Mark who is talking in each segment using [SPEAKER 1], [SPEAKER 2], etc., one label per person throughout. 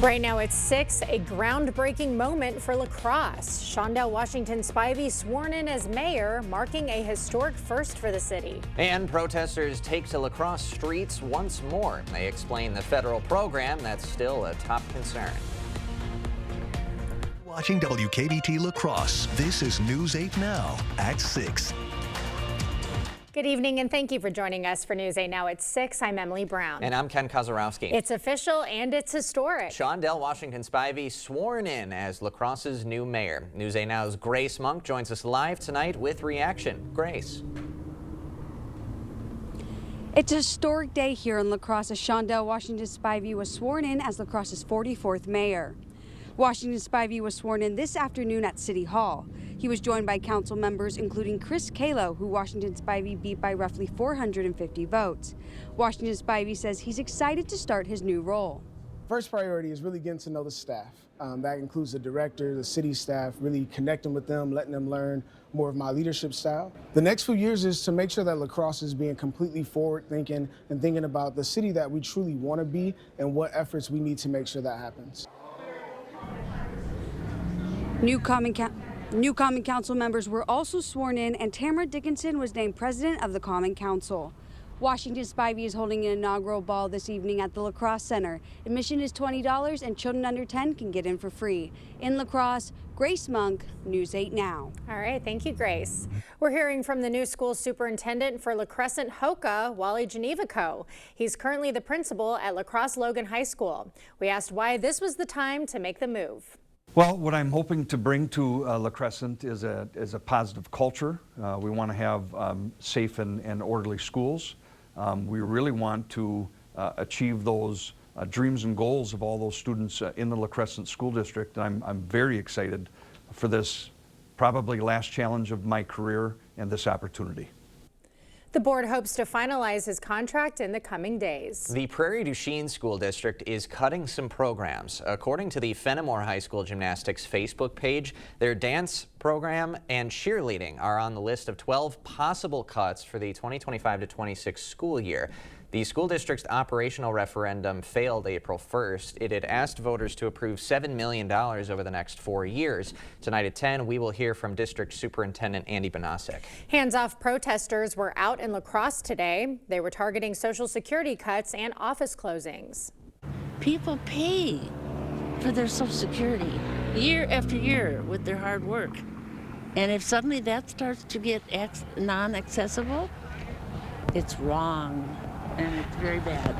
[SPEAKER 1] Right now it's 6, a groundbreaking moment for lacrosse. Shondell Washington Spivey sworn in as mayor, marking a historic first for the city.
[SPEAKER 2] And protesters take to lacrosse streets once more. They explain the federal program that's still a top concern.
[SPEAKER 3] Watching WKBT Lacrosse, this is News 8 Now at 6.
[SPEAKER 1] Good evening and thank you for joining us for News 8 Now at 6. I'm Emily Brown.
[SPEAKER 2] And I'm Ken Kozarowski.
[SPEAKER 1] It's official and it's historic.
[SPEAKER 2] Shondell Washington Spivey sworn in as lacrosse's new mayor. News 8 Now's Grace Monk joins us live tonight with reaction. Grace.
[SPEAKER 4] It's a historic day here in La Crosse as Shondell Washington Spivey was sworn in as La Crosse's 44th mayor. Washington Spivey was sworn in this afternoon at City Hall. He was joined by council members including Chris Kalo, who Washington Spivey beat by roughly 450 votes. Washington Spivey says he's excited to start his new role.
[SPEAKER 5] First priority is really getting to know the staff. That includes the director, the city staff, really connecting with them, letting them learn more of my leadership style. The next few years is to make sure that La Crosse is being completely forward thinking and thinking about the city that we truly want to be and what efforts we need to make sure that happens.
[SPEAKER 4] New Common Council members were also sworn in, and Tamara Dickinson was named president of the Common Council. Washington Spivey is holding an inaugural ball this evening at the La Crosse Center. Admission is $20 and children under 10 can get in for free. In La Crosse, Grace Monk, News 8 Now.
[SPEAKER 1] All right, thank you, Grace. We're hearing from the new school superintendent for La Crescent Hoka, Wally Genevico. He's currently the principal at La Crosse Logan High School. We asked why this was the time to make the move.
[SPEAKER 6] Well, what I'm hoping to bring to La Crescent is a positive culture. We want to have safe and orderly schools. We really want to achieve those dreams and goals of all those students in the La Crescent School District. And I'm very excited for this probably last challenge of my career and this opportunity.
[SPEAKER 1] The board hopes to finalize his contract in the coming days.
[SPEAKER 2] The Prairie du Chien School District is cutting some programs. According to the Fenimore High School Gymnastics Facebook page, their dance program and cheerleading are on the list of 12 possible cuts for the 2025-26 school year. The school district's operational referendum failed April 1st. It had asked voters to approve $7 million over the next 4 years. Tonight at 10, we will hear from District Superintendent Andy Bonasic.
[SPEAKER 1] Hands-off protesters were out in La Crosse today. They were targeting Social Security cuts and office closings.
[SPEAKER 7] People pay for their Social Security year after year with their hard work. And if suddenly that starts to get non-accessible, it's wrong. And it's very bad.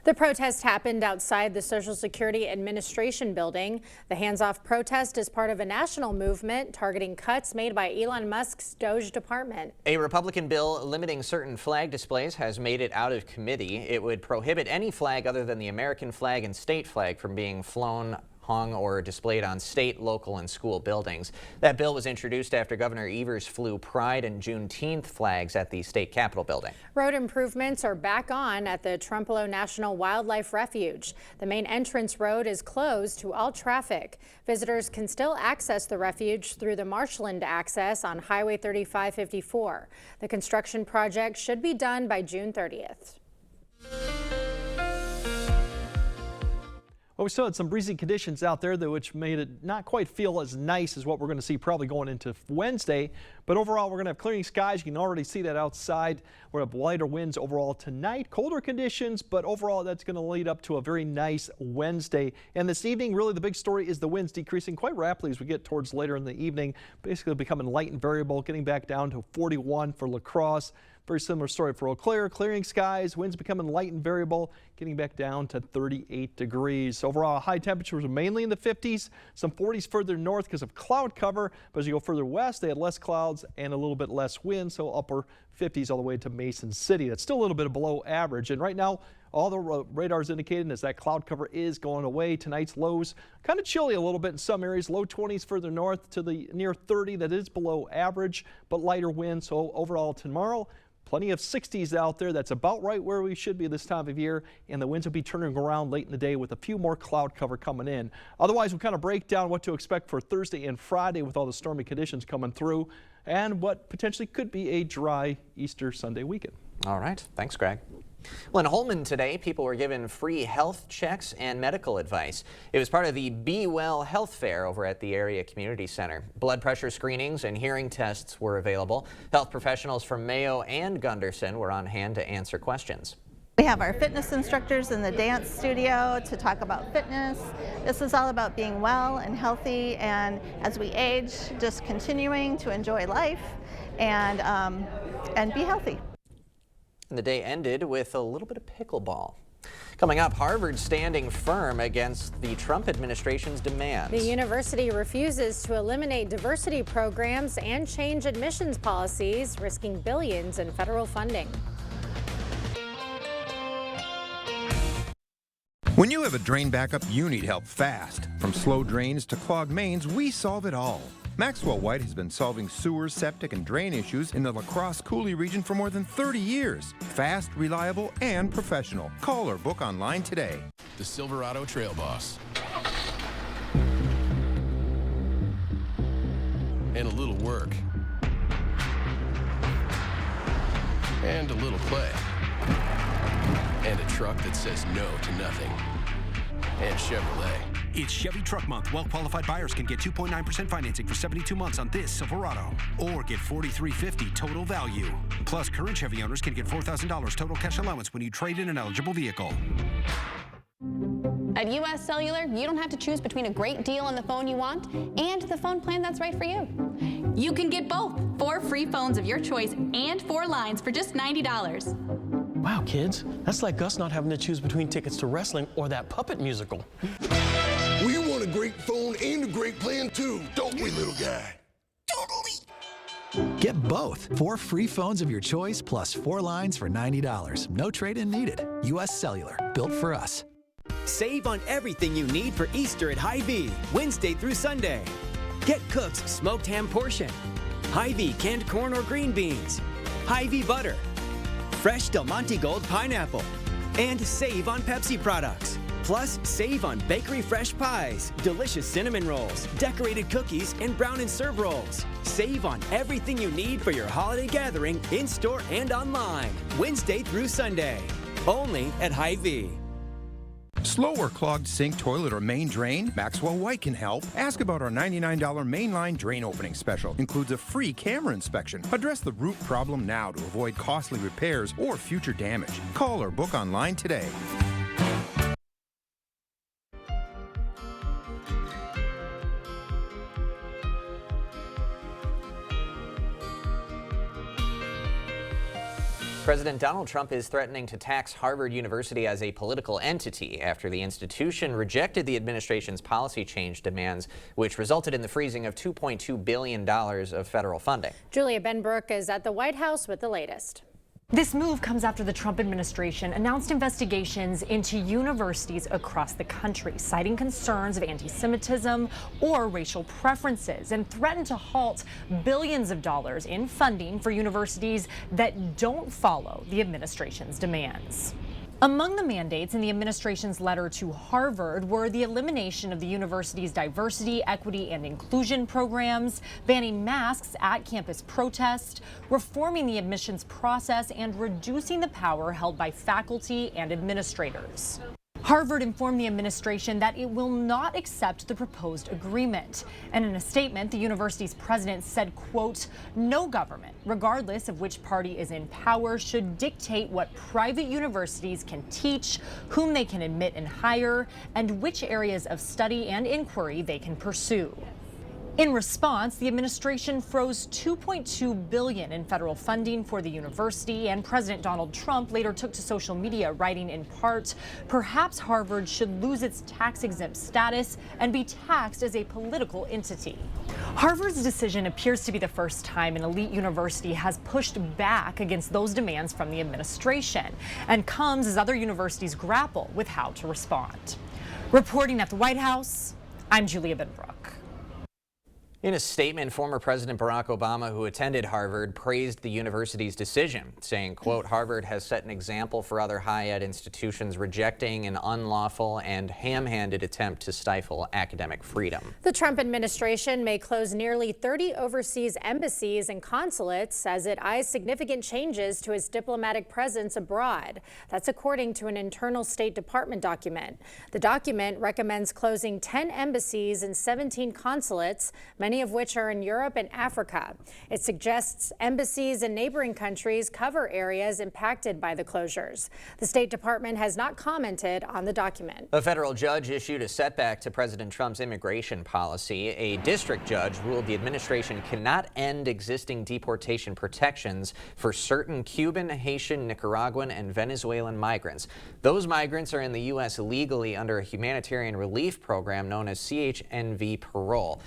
[SPEAKER 1] The protest happened outside the Social Security Administration building. The hands-off protest is part of a national movement targeting cuts made by Elon Musk's Doge department.
[SPEAKER 2] A Republican bill limiting certain flag displays has made it out of committee. It would prohibit any flag other than the American flag and state flag from being flown, hung, or displayed on state, local, and school buildings. That bill was introduced after Governor Evers flew Pride and Juneteenth flags at the state capitol building.
[SPEAKER 1] Road improvements are back on at the Trempealeau National Wildlife Refuge. The main entrance road is closed to all traffic. Visitors can still access the refuge through the Marshland access on Highway 3554. The construction project should be done by June 30th.
[SPEAKER 8] Well, we still had some breezy conditions out there, though, which made it not quite feel as nice as what we're going to see probably going into Wednesday. But overall, we're going to have clearing skies. You can already see that outside. We're going to have lighter winds overall tonight. Colder conditions, but overall, that's going to lead up to a very nice Wednesday. And this evening, really the big story is the winds decreasing quite rapidly as we get towards later in the evening, basically becoming light and variable, getting back down to 41 for La Crosse. Very similar story for Eau Claire. Clearing skies, winds becoming light and variable, getting back down to 38 degrees. Overall, high temperatures are mainly in the 50s, some 40s further north because of cloud cover. But as you go further west, they had less clouds and a little bit less wind, so upper 50s all the way to Mason City. That's still a little bit below average. And right now, all the radars indicating is that cloud cover is going away. Tonight's lows kind of chilly a little bit in some areas. Low 20s further north to the near 30. That is below average, but lighter wind. So overall tomorrow, plenty of 60s out there. That's about right where we should be this time of year, and the winds will be turning around late in the day with a few more cloud cover coming in. Otherwise, we'll kind of break down what to expect for Thursday and Friday with all the stormy conditions coming through and what potentially could be a dry Easter Sunday weekend.
[SPEAKER 2] All right. Thanks, Greg. Well, in Holman today, people were given free health checks and medical advice. It was part of the Be Well Health Fair over at the area community center. Blood pressure screenings and hearing tests were available. Health professionals from Mayo and Gunderson were on hand to answer questions.
[SPEAKER 9] We have our fitness instructors in the dance studio to talk about fitness. This is all about being well and healthy, and as we age, just continuing to enjoy life and be healthy.
[SPEAKER 2] And the day ended with a little bit of pickleball. Coming up, Harvard standing firm against the Trump administration's demands.
[SPEAKER 1] The university refuses to eliminate diversity programs and change admissions policies, risking billions in federal funding.
[SPEAKER 10] When you have a drain backup, you need help fast. From slow drains to clogged mains, we solve it all. Maxwell White has been solving sewer, septic, and drain issues in the La Crosse Coulee region for more than 30 years. Fast, reliable, and professional. Call or book online today.
[SPEAKER 11] The Silverado Trail Boss. And a little work. And a little play. And a truck that says no to nothing. And Chevrolet.
[SPEAKER 12] It's Chevy Truck Month. Well-qualified buyers can get 2.9% financing for 72 months on this Silverado. Or get $4,350 total value. Plus, current Chevy owners can get $4,000 total cash allowance when you trade in an eligible vehicle.
[SPEAKER 13] At US Cellular, you don't have to choose between a great deal on the phone you want and the phone plan that's right for you.
[SPEAKER 14] You can get both. 4 free phones of your choice and 4 lines for just $90.
[SPEAKER 15] Wow, kids, that's like us not having to choose between tickets to wrestling or that puppet musical.
[SPEAKER 16] We want a great phone and a great plan too, don't we, little guy? Totally.
[SPEAKER 17] Get both. 4 free phones of your choice plus 4 lines for $90. No trade-in needed. US Cellular, built for us.
[SPEAKER 18] Save on everything you need for Easter at Hy-Vee, Wednesday through Sunday. Get Cook's smoked ham portion, Hy-Vee canned corn or green beans, Hy-Vee butter, fresh Del Monte Gold pineapple, and save on Pepsi products. Plus, save on bakery fresh pies, delicious cinnamon rolls, decorated cookies, and brown and serve rolls. Save on everything you need for your holiday gathering in-store and online, Wednesday through Sunday. Only at Hy-Vee.
[SPEAKER 10] Slow or clogged sink, toilet, or main drain? Maxwell White can help. Ask about our $99 mainline drain opening special. Includes a free camera inspection. Address the root problem now to avoid costly repairs or future damage. Call or book online today.
[SPEAKER 2] President Donald Trump is threatening to tax Harvard University as a political entity after the institution rejected the administration's policy change demands, which resulted in the freezing of $2.2 billion of federal funding.
[SPEAKER 1] Julia Benbrook is at the White House with the latest.
[SPEAKER 19] This move comes after the Trump administration announced investigations into universities across the country, citing concerns of anti-Semitism or racial preferences, and threatened to halt billions of dollars in funding for universities that don't follow the administration's demands. Among the mandates in the administration's letter to Harvard were the elimination of the university's diversity, equity, and inclusion programs, banning masks at campus protests, reforming the admissions process, and reducing the power held by faculty and administrators. Harvard informed the administration that it will not accept the proposed agreement. And in a statement, the university's president said, quote, "No government, regardless of which party is in power, should dictate what private universities can teach, whom they can admit and hire, and which areas of study and inquiry they can pursue." In response, the administration froze $2.2 billion in federal funding for the university, and President Donald Trump later took to social media, writing in part, "Perhaps Harvard should lose its tax-exempt status and be taxed as a political entity." Harvard's decision appears to be the first time an elite university has pushed back against those demands from the administration, and comes as other universities grapple with how to respond. Reporting at the White House, I'm Julia Benbrook.
[SPEAKER 2] In a statement, former President Barack Obama, who attended Harvard, praised the university's decision, saying, quote, Harvard has set an example for other higher ed institutions, rejecting an unlawful and ham-handed attempt to stifle academic freedom.
[SPEAKER 1] The Trump administration may close nearly 30 overseas embassies and consulates as it eyes significant changes to its diplomatic presence abroad. That's according to an internal State Department document. The document recommends closing 10 embassies and 17 consulates, many of which are in Europe and Africa. It suggests embassies in neighboring countries cover areas impacted by the closures. The State Department has not commented on the document.
[SPEAKER 2] A federal judge issued a setback to President Trump's immigration policy. A district judge ruled the administration cannot end existing deportation protections for certain Cuban, Haitian, Nicaraguan, and Venezuelan migrants. Those migrants are in the U.S. legally under a humanitarian relief program known as CHNV Parole.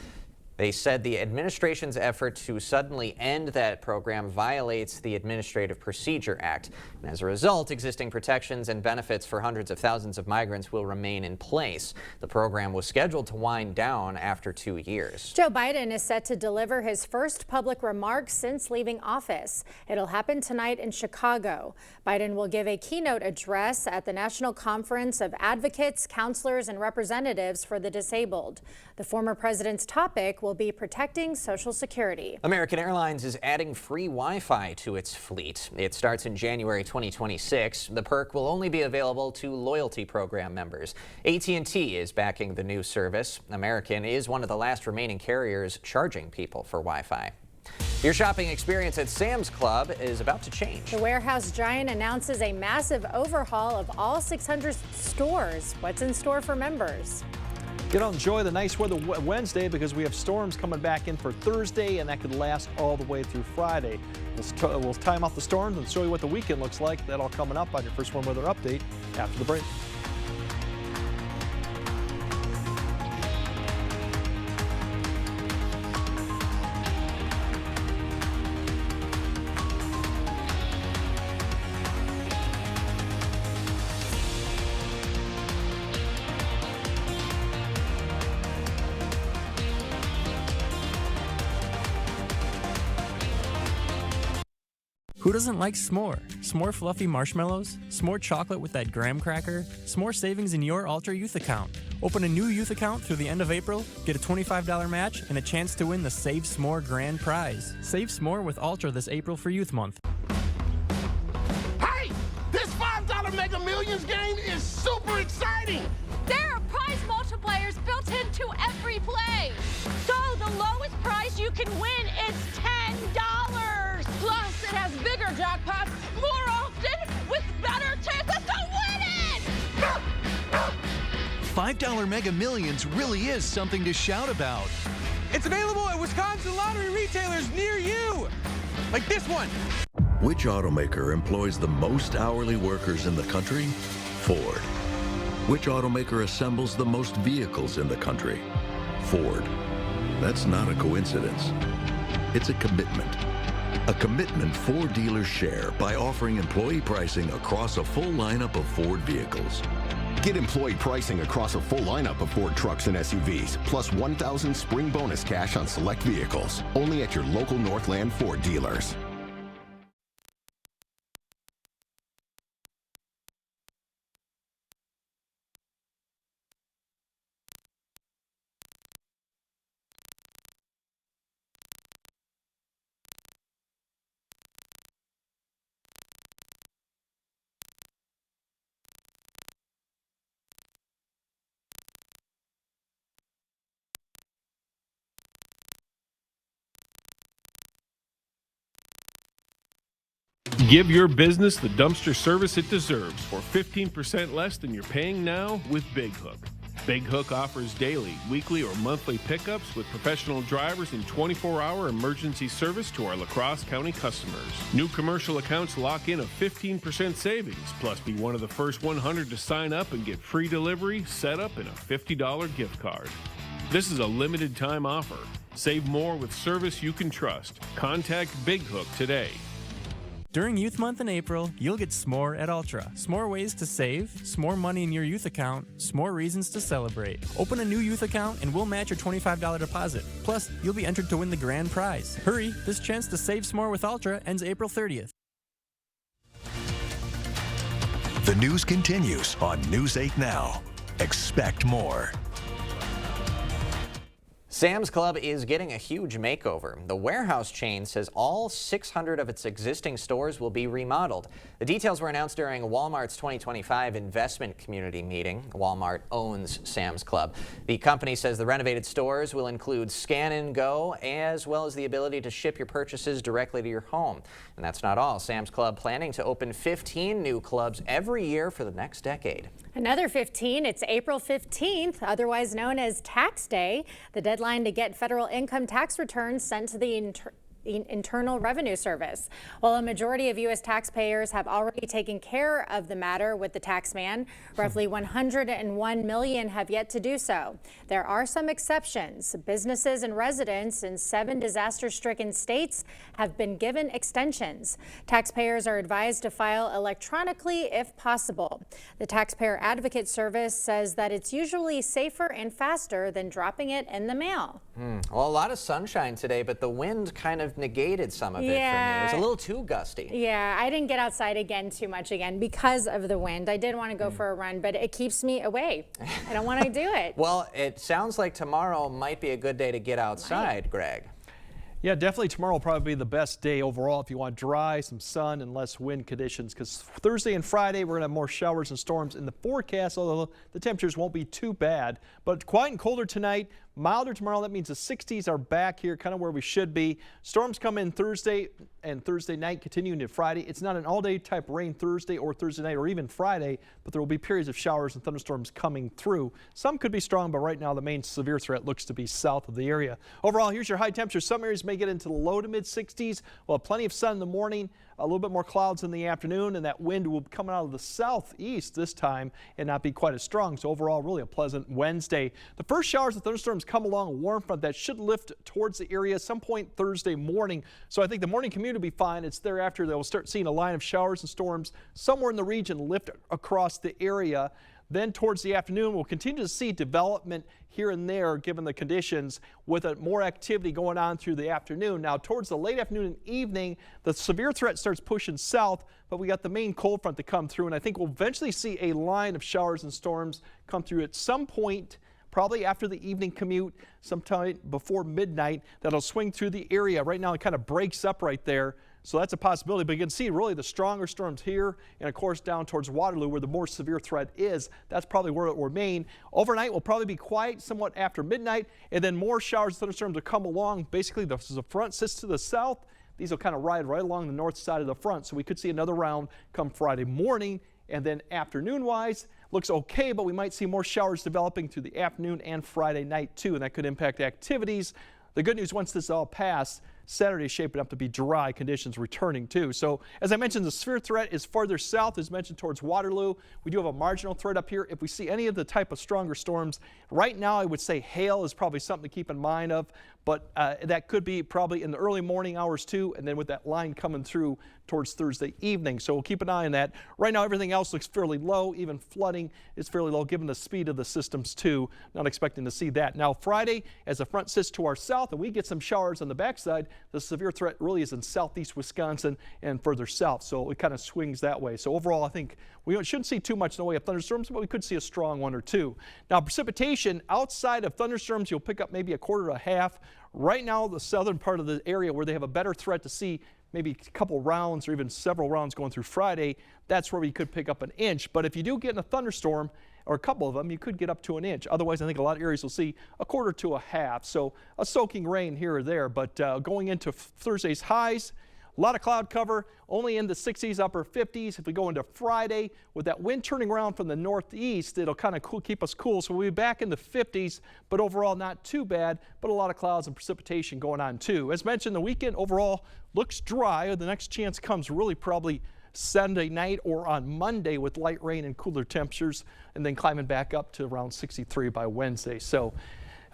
[SPEAKER 2] They said the administration's effort to suddenly end that program violates the Administrative Procedure Act. And as a result, existing protections and benefits for hundreds of thousands of migrants will remain in place. The program was scheduled to wind down after 2 years.
[SPEAKER 1] Joe Biden is set to deliver his first public remarks since leaving office. It'll happen tonight in Chicago. Biden will give a keynote address at the National Conference of Advocates, Counselors, and Representatives for the Disabled. The former president's topic will be protecting Social Security.
[SPEAKER 2] American Airlines is adding free Wi-Fi to its fleet. It starts in January 2026. The perk will only be available to loyalty program members. AT&T is backing the new service. American is one of the last remaining carriers charging people for Wi-Fi. Your shopping experience at Sam's Club is about to change.
[SPEAKER 1] The warehouse giant announces a massive overhaul of all 600 stores. What's in store for members?
[SPEAKER 8] Get out and enjoy the nice weather Wednesday because we have storms coming back in for Thursday, and that could last all the way through Friday. We'll time out the storms and show you what the weekend looks like. That all coming up on your First One Weather Update after the break.
[SPEAKER 20] Who doesn't like s'more? S'more fluffy marshmallows? S'more chocolate with that graham cracker? S'more savings in your Ultra Youth account. Open a new youth account through the end of April, get a $25 match, and a chance to win the Save S'more grand prize. Save S'more with Ultra this April for Youth Month.
[SPEAKER 16] Hey! This $5 Mega Millions game is super exciting!
[SPEAKER 21] There are prize multipliers built into every play. So the lowest prize you can win is $10. Plus, it has bigger jackpots more often with better chances to win it!
[SPEAKER 17] $5 Mega Millions really is something to shout about.
[SPEAKER 22] It's available at Wisconsin lottery retailers near you, like this one.
[SPEAKER 23] Which automaker employs the most hourly workers in the country? Ford. Which automaker assembles the most vehicles in the country? Ford. That's not a coincidence. It's a commitment. A commitment Ford dealers share by offering employee pricing across a full lineup of Ford vehicles.
[SPEAKER 24] Get employee pricing across a full lineup of Ford trucks and SUVs, plus $1,000 spring bonus cash on select vehicles. Only at your local Northland Ford dealers.
[SPEAKER 25] Give your business the dumpster service it deserves for 15% less than you're paying now with Big Hook. Big Hook offers daily, weekly, or monthly pickups with professional drivers and 24-hour emergency service to our La Crosse County customers. New commercial accounts lock in a 15% savings, plus be one of the first 100 to sign up and get free delivery, setup, and a $50 gift card. This is a limited time offer. Save more with service you can trust. Contact Big Hook today.
[SPEAKER 20] During Youth Month in April, you'll get S'more at Ultra. S'more ways to save, S'more money in your youth account, S'more reasons to celebrate. Open a new youth account and we'll match your $25 deposit. Plus, you'll be entered to win the grand prize. Hurry, this chance to save S'more with Ultra ends April 30th.
[SPEAKER 17] The news continues on News 8 Now. Expect more.
[SPEAKER 2] Sam's Club is getting a huge makeover. The warehouse chain says all 600 of its existing stores will be remodeled. The details were announced during Walmart's 2025 investment community meeting. Walmart owns Sam's Club. The company says the renovated stores will include scan and go, as well as the ability to ship your purchases directly to your home. And that's not all. Sam's Club planning to open 15 new clubs every year for the next decade.
[SPEAKER 1] Another 15, it's April 15th, otherwise known as Tax Day, the deadline to get federal income tax returns sent to the Internal Revenue Service. While a majority of U.S. taxpayers have already taken care of the matter with the tax man, roughly 101 million have yet to do so. There are some exceptions. Businesses and residents in 7 disaster-stricken states have been given extensions. Taxpayers are advised to file electronically if possible. The Taxpayer Advocate Service says that it's usually safer and faster than dropping it in the mail.
[SPEAKER 2] Well, a lot of sunshine today, but the wind kind of negated some of it for me. It was a little too gusty.
[SPEAKER 1] Yeah, I didn't get outside too much because of the wind. I did want to go for a run, but it keeps me away. I don't want to do it.
[SPEAKER 2] Well, it sounds like tomorrow might be a good day to get outside, Greg.
[SPEAKER 8] Yeah, definitely tomorrow will probably be the best day overall if you want dry, some sun, and less wind conditions, because Thursday and Friday we're going to have more showers and storms in the forecast, although the temperatures won't be too bad. But quiet and colder tonight, milder tomorrow. That means the 60s are back here, kind of where we should be. Storms come in Thursday and Thursday night, continuing to Friday. It's not an all-day type rain Thursday or Thursday night or even Friday, but there will be periods of showers and thunderstorms coming through. Some could be strong, but right now the main severe threat looks to be south of the area. Overall, here's your high temperature. Some areas may get into the low to mid 60s. We'll have plenty of sun in the morning, a little bit more clouds in the afternoon, and that wind will come out of the southeast this time and not be quite as strong. So overall, really a pleasant Wednesday. The first showers and thunderstorms come along a warm front that should lift towards the area some point Thursday morning. So I think the morning commute will be fine. It's thereafter that we'll start seeing a line of showers and storms somewhere in the region lift across the area. Then towards the afternoon, we'll continue to see development here and there given the conditions, with more activity going on through the afternoon. Now towards the late afternoon and evening, the severe threat starts pushing south, but we got the main cold front to come through, and I think we'll eventually see a line of showers and storms come through at some point, probably after the evening commute, sometime before midnight, that'll swing through the area. Right now it kind of breaks up right there. So that's a possibility, but you can see really the stronger storms here and of course down towards Waterloo where the more severe threat is. That's probably where it will remain. Overnight will probably be quiet somewhat after midnight, and then more showers and thunderstorms will come along. Basically the front sits to the south. These will kind of ride right along the north side of the front. So we could see another round come Friday morning, and then afternoon wise looks okay, but we might see more showers developing through the afternoon and Friday night too, and that could impact activities. The good news, once this all passed, Saturday is shaping up to be dry conditions returning too. So as I mentioned, the severe threat is farther south, as mentioned, towards Waterloo. We do have a marginal threat up here. If we see any of the type of stronger storms, right now I would say hail is probably something to keep in mind of, but that could be probably in the early morning hours too, and then with that line coming through towards Thursday evening. So we'll keep an eye on that. Right now everything else looks fairly low. Even flooding is fairly low given the speed of the systems too. Not expecting to see that. Now Friday, as the front sits to our south and we get some showers on the backside, the severe threat really is in southeast Wisconsin and further south. So it kind of swings that way. So overall, I think we shouldn't see too much in the way of thunderstorms, but we could see a strong one or two. Now precipitation outside of thunderstorms, you'll pick up maybe a quarter to a half. Right now, the southern part of the area where they have a better threat to see maybe a couple rounds or even several rounds going through Friday, that's where we could pick up an inch. But if you do get in a thunderstorm, or a couple of them, you could get up to an inch. Otherwise, I think a lot of areas will see a quarter to a half. So a soaking rain here or there. But going into Thursday's highs, a lot of cloud cover, only in the 60s, upper 50s. If we go into Friday, with that wind turning around from the northeast, it'll kind of keep us cool. So we'll be back in the 50s, but overall not too bad, but a lot of clouds and precipitation going on too. As mentioned, the weekend overall looks dry. The next chance comes really probably Sunday night or on Monday with light rain and cooler temperatures, and then climbing back up to around 63 by Wednesday. So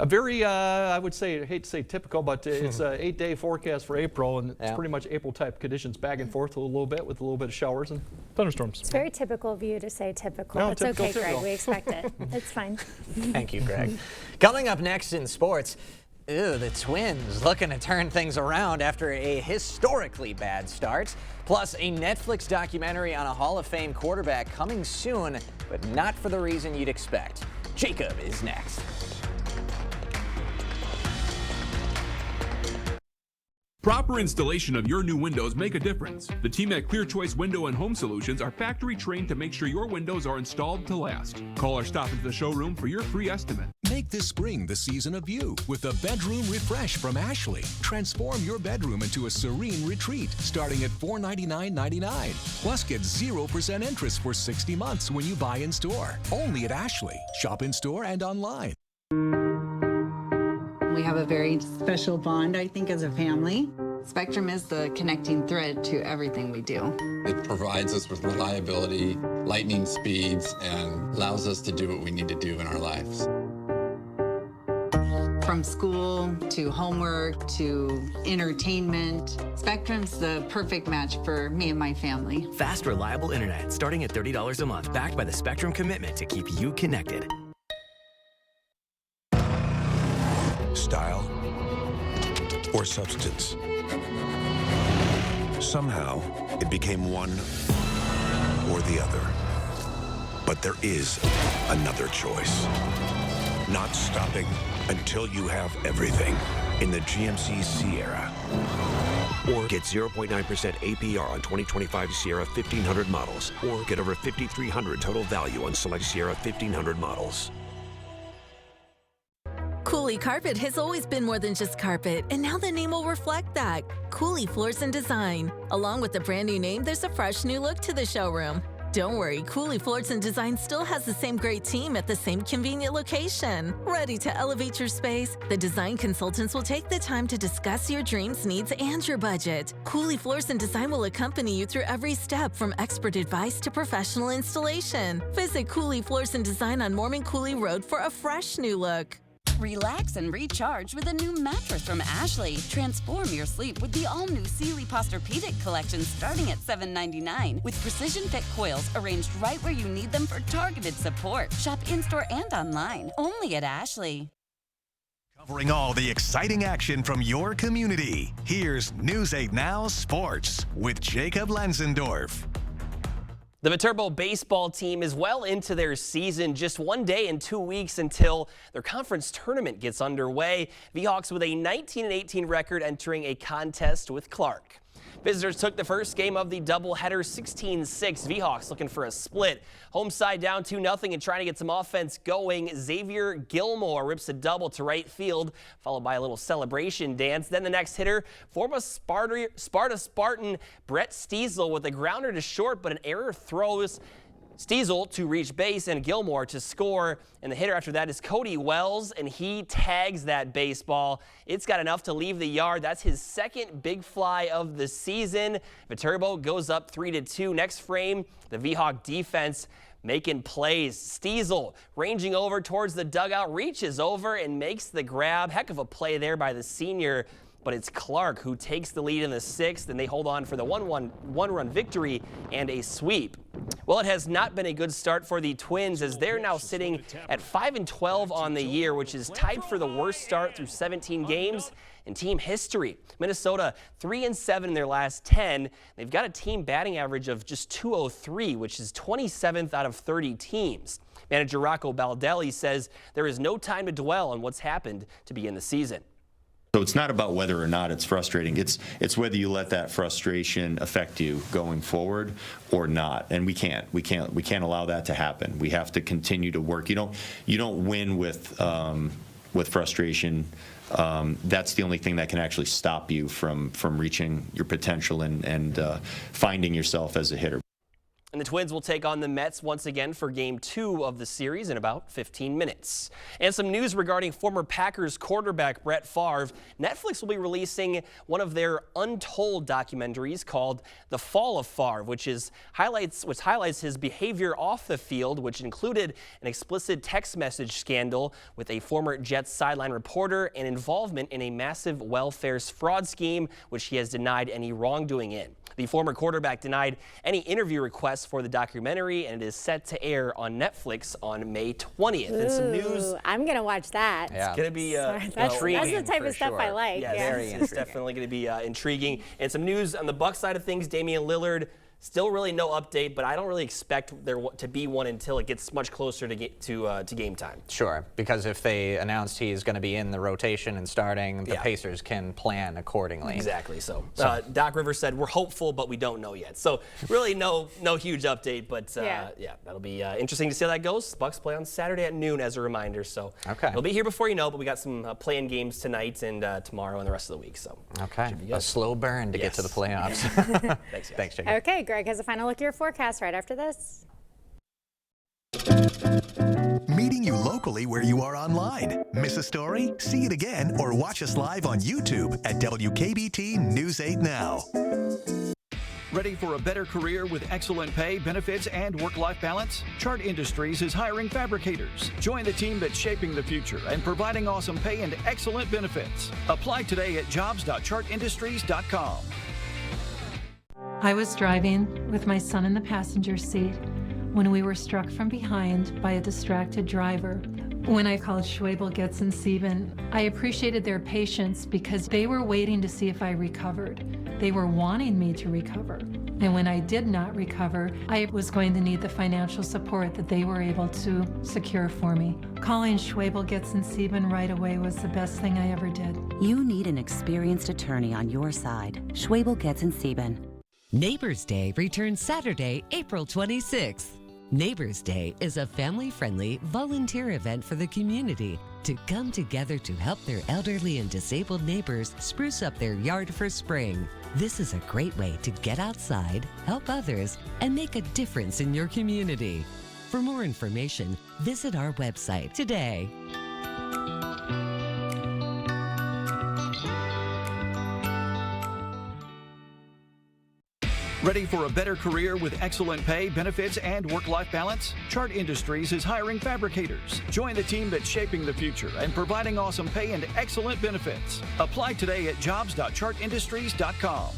[SPEAKER 8] A very, I would say, I hate to say typical, but it's an 8-day forecast for April, and it's pretty much April-type conditions, back and forth a little bit with a little bit of showers and thunderstorms.
[SPEAKER 3] It's very typical of you to say typical.
[SPEAKER 8] No,
[SPEAKER 3] it's
[SPEAKER 8] typical,
[SPEAKER 3] okay,
[SPEAKER 8] typical.
[SPEAKER 3] Greg. We expect it. It's fine.
[SPEAKER 2] Thank you, Greg. Coming up next in sports, the Twins looking to turn things around after a historically bad start. Plus, a Netflix documentary on a Hall of Fame quarterback coming soon, but not for the reason you'd expect. Jacob is next.
[SPEAKER 4] Proper installation of your new windows make a difference. The team at Clear Choice Window and Home Solutions are factory trained to make sure your windows are installed to last. Call or stop into the showroom for your free estimate.
[SPEAKER 5] Make this spring the season of you with the Bedroom Refresh from Ashley. Transform your bedroom into a serene retreat starting at $499.99. Plus get 0% interest for 60 months when you buy in store. Only at Ashley. Shop in store and online.
[SPEAKER 6] We have a very special bond, I think, as a family. Spectrum is the connecting thread to everything we do.
[SPEAKER 7] It provides us with reliability, lightning speeds, and allows us to do what we need to do in our lives.
[SPEAKER 6] From school to homework to entertainment, Spectrum's the perfect match for me and my family.
[SPEAKER 18] Fast, reliable internet starting at $30 a month, backed by the Spectrum commitment to keep you connected.
[SPEAKER 5] Style or substance. Somehow, it became one or the other. But there is another choice. Not stopping until you have everything in the GMC Sierra. Or get 0.9% APR on 2025 Sierra 1500 models. Or get over $5,300 total value on select Sierra 1500 models.
[SPEAKER 26] Cooley Carpet has always been more than just carpet, and now the name will reflect that. Cooley Floors and Design. Along with the brand new name, there's a fresh new look to the showroom. Don't worry, Cooley Floors and Design still has the same great team at the same convenient location. Ready to elevate your space? The design consultants will take the time to discuss your dreams, needs, and your budget. Cooley Floors and Design will accompany you through every step, from expert advice to professional installation. Visit Cooley Floors and Design on Mormon Cooley Road for a fresh new look.
[SPEAKER 27] Relax and recharge with a new mattress from Ashley. Transform your sleep with the all-new Sealy Posturepedic collection starting at $7.99 with precision-fit coils arranged right where you need them for targeted support. Shop in-store and online. Only at Ashley.
[SPEAKER 28] Covering all the exciting action from your community. Here's News 8 Now Sports with Jacob Lenzendorf.
[SPEAKER 29] The Viterbo baseball team is well into their season, just 1 day and 2 weeks until their conference tournament gets underway. V-Hawks with a 19-18 record entering a contest with Clark. Visitors took the first game of the doubleheader 16-6. V-Hawks looking for a split. Home side down 2-0 and trying to get some offense going. Xavier Gilmore rips a double to right field, followed by a little celebration dance. Then the next hitter, former Sparta Spartan Brett Stiesel with a grounder to short, but an error throws Stiesel to reach base and Gilmore to score. And the hitter after that is Cody Wells, and he tags that baseball. It's got enough to leave the yard. That's his second big fly of the season. Viterbo goes up 3-2. Next frame, the V-Hawk defense making plays. Stiesel ranging over towards the dugout, reaches over and makes the grab. Heck of a play there by the senior. But it's Clark who takes the lead in the sixth, and they hold on for the one-run victory and a sweep. Well, it has not been a good start for the Twins, as they're now sitting at 5-12 on the year, which is tied for the worst start through 17 games in team history. Minnesota 3-7 in their last 10. They've got a team batting average of just .203, which is 27th out of 30 teams. Manager Rocco Baldelli says there is no time to dwell on what's happened to begin the season.
[SPEAKER 30] So it's not about whether or not it's frustrating. It's whether you let that frustration affect you going forward or not. And we can't allow that to happen. We have to continue to work. You don't win with frustration. That's the only thing that can actually stop you from reaching your potential and finding yourself as a hitter.
[SPEAKER 29] And the Twins will take on the Mets once again for Game 2 of the series in about 15 minutes. And some news regarding former Packers quarterback Brett Favre. Netflix will be releasing one of their untold documentaries called The Fall of Favre, which highlights his behavior off the field, which included an explicit text message scandal with a former Jets sideline reporter and involvement in a massive welfare fraud scheme, which he has denied any wrongdoing in. The former quarterback denied any interview requests for the documentary, and it is set to air on Netflix on May 20th.
[SPEAKER 3] Ooh,
[SPEAKER 29] and some news.
[SPEAKER 3] I'm going to watch that.
[SPEAKER 29] Yeah. It's going to be
[SPEAKER 3] that's the type of stuff I like.
[SPEAKER 29] Yeah,
[SPEAKER 3] Yeah.
[SPEAKER 29] it's definitely going to be intriguing. And some news on the Bucs side of things, Damian Lillard. Still really no update, but I don't really expect there to be one until it gets much closer to game time.
[SPEAKER 2] Sure, because if they announced he's going to be in the rotation and starting, the Pacers can plan accordingly.
[SPEAKER 29] Exactly. So Doc Rivers said we're hopeful, but we don't know yet. So really no huge update, but yeah, that'll be interesting to see how that goes. Bucs play on Saturday at noon as a reminder. So it'll be here before you know, but we got some play-in games tonight and tomorrow and the rest of the week. So
[SPEAKER 2] a slow burn to get to the playoffs.
[SPEAKER 29] Thanks,
[SPEAKER 2] Thanks, Jacob.
[SPEAKER 3] Okay, Greg has a final look at your forecast right after this.
[SPEAKER 28] Meeting you locally where you are online. Miss a story? See it again or watch us live on YouTube at WKBT News 8 Now.
[SPEAKER 9] Ready for a better career with excellent pay, benefits, and work-life balance? Chart Industries is hiring fabricators. Join the team that's shaping the future and providing awesome pay and excellent benefits. Apply today at jobs.chartindustries.com.
[SPEAKER 10] I was driving with my son in the passenger seat when we were struck from behind by a distracted driver. When I called Schwebel, Getz & Sieben, I appreciated their patience because they were waiting to see if I recovered. They were wanting me to recover. And when I did not recover, I was going to need the financial support that they were able to secure for me. Calling Schwebel, Getz & Sieben right away was the best thing I ever did.
[SPEAKER 11] You need an experienced attorney on your side. Schwebel, Getz & Sieben.
[SPEAKER 12] Neighbors Day returns Saturday, April 26th. Neighbors Day is a family-friendly volunteer event for the community to come together to help their elderly and disabled neighbors spruce up their yard for spring. This is a great way to get outside, help others, and make a difference in your community. For more information, visit our website today.
[SPEAKER 9] Ready for a better career with excellent pay, benefits, and work-life balance? Chart Industries is hiring fabricators. Join the team that's shaping the future and providing awesome pay and excellent benefits. Apply today at jobs.chartindustries.com.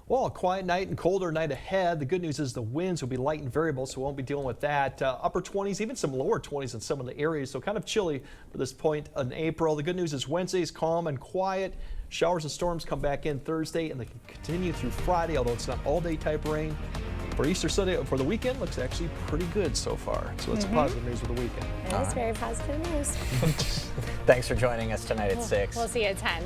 [SPEAKER 8] Well, a quiet night and colder night ahead. The good news is the winds will be light and variable, so we won't be dealing with that. Upper 20s, even some lower 20s in some of the areas, so kind of chilly for this point in April. The good news is Wednesday's calm and quiet. Showers and storms come back in Thursday, and they can continue through Friday, although it's not all-day type rain. For Easter Sunday, for the weekend, looks actually pretty good so far. So that's positive news for the weekend.
[SPEAKER 3] That is very positive news.
[SPEAKER 2] Thanks for joining us tonight at 6.
[SPEAKER 3] We'll see you at 10.